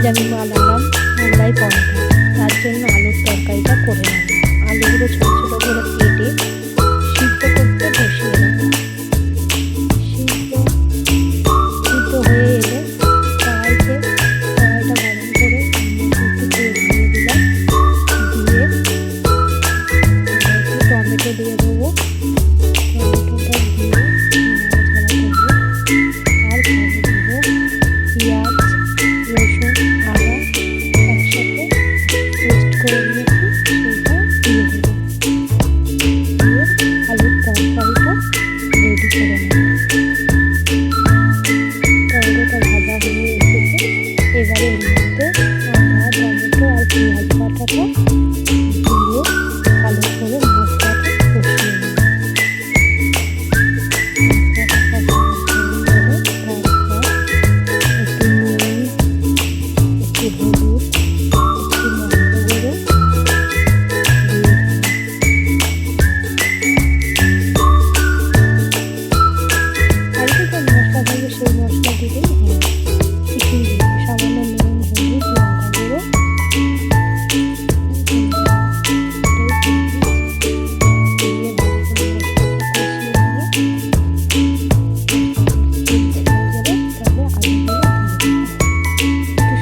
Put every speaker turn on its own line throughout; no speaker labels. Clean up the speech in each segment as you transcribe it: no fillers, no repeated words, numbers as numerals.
আজ আমি বানালাম মোগলাই পরোটা। তার জন্য আলুর তরকারিটা করে নেব। আলুগুলো ছোটো ছোটো করে কেটে সিদ্ধ করতে বসিয়ে দেবো। সিদ্ধ সিদ্ধ হয়ে এলে কড়াইটা গরম করে একটু তেল দিয়ে দিলাম। দিয়ে একটু টমেটো দিয়ে দেবো। টমেটোটা দিয়ে নাড়াচাড়া করবো। আর দেবো পেঁয়াজ, রসুন, আদা একসাথে পেস্ট করে নিয়েছি, সেটা দিয়ে দেবো। দিয়ে আলুর তরকারিটা রেডি করে নেব। টমেটোটা ভাজা হয়ে এসেছে। এবারে এর মধ্যে আদা, টমেটো আর পেঁয়াজ বাটাটা দিয়ে ভালো করে মশলাটা কষিয়ে নেব। সেই মশলা দিলেই হয়, কিছুই দিই সামান্য নুন, হলুদ, লঙ্কা গুঁড়ো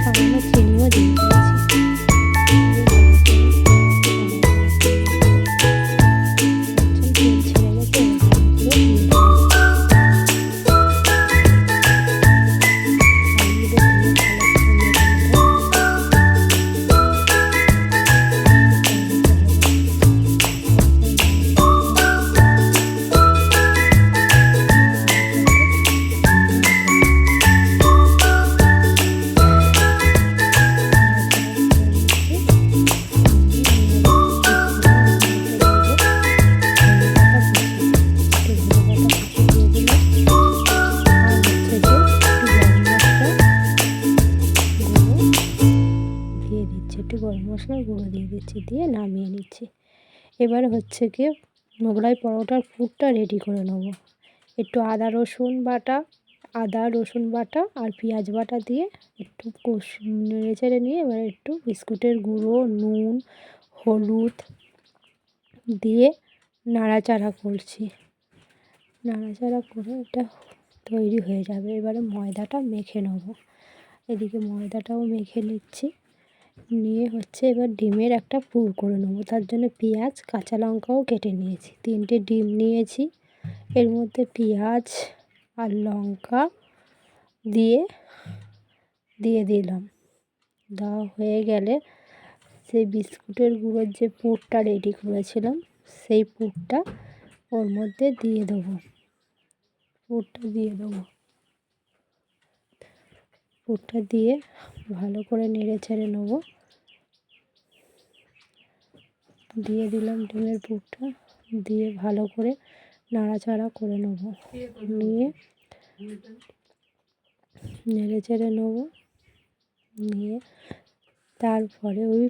সামান্য চিনিও দিয়ে দিয়েছি। একটু গরম মশলার গুঁড়ো দিয়ে দিচ্ছি, দিয়ে নামিয়ে নিচ্ছি। এবার হচ্ছে গিয়ে মোগলাই পরোটার পুরটা রেডি করে নেব। একটু আদা রসুন বাটা আর পেঁয়াজ বাটা দিয়ে একটু নেড়ে চেড়ে নিয়ে এবার একটু বিস্কুটের গুঁড়ো, নুন, হলুদ দিয়ে নাড়াচাড়া করছি। নাড়াচাড়া করে এটা তৈরি হয়ে যাবে। এবারে ময়দাটা মেখে নেব। এদিকে ময়দাটাও মেখে নিচ্ছি। নিয়ে হচ্ছে এবার ডিমের একটা পুর করে নেবো। তার জন্য পেঁয়াজ, কাঁচা লঙ্কাও কেটে নিয়েছি। 3টে ডিম নিয়েছি। এর মধ্যে পেঁয়াজ আর লঙ্কা দিয়ে দিলাম। দেওয়া হয়ে গেলে সেই বিস্কুটের গুঁড়োর যে পুরটা রেডি করেছিলাম, সেই পুরটা ওর মধ্যে দিয়ে দেবো। পুরটা দিয়ে ভালো করে নেড়ে ছেড়ে নেব। দিয়ে দিলাম ডিমের পুরটা, দিয়ে ভালো করে নাড়াচাড়া করে নেব। নিয়ে নেড়ে চেড়ে নেব। নিয়ে তারপরে ওই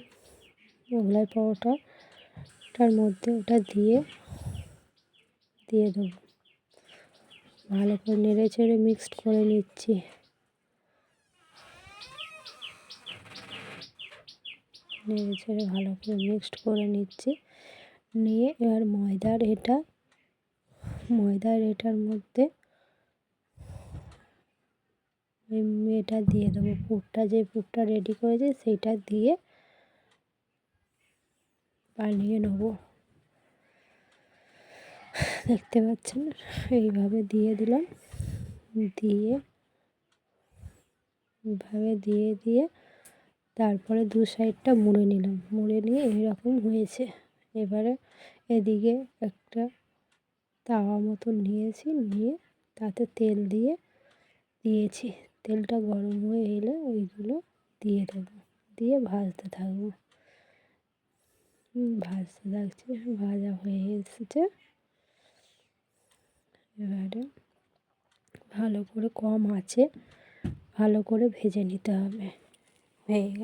মোগলাই পরোটাটার মধ্যে ওটা দিয়ে দেবো। ভালো করে নেড়ে চেড়ে মিক্সড করে নিচ্ছি। নেড়ে চেড়ে ভালো করে মিক্সড করে নিচ্ছি। নিয়ে এবার ময়দার এটার মধ্যে এটা দিয়ে দেবো। পুরটা রেডি করেছি সেইটা দিয়ে বানিয়ে নেব। দেখতে পাচ্ছেন, এইভাবে দিয়ে দিলাম। দিয়ে তারপরে দু সাইডটা মুড়ে নিলাম। মুড়ে নিয়ে এইরকম হয়েছে। এবারে এদিকে একটা তাওয়া মতো নিয়েছি, নিয়ে তাতে তেল দিয়েছি। তেলটা গরম হয়ে এলে ওইগুলো দিয়ে দেবো। দিয়ে ভাজতে থাকবো। ভাজা হয়ে এসেছে। এবারে ভালো করে কম আঁচে ভালো করে ভেজে নিতে হবে। হয়ে গেল।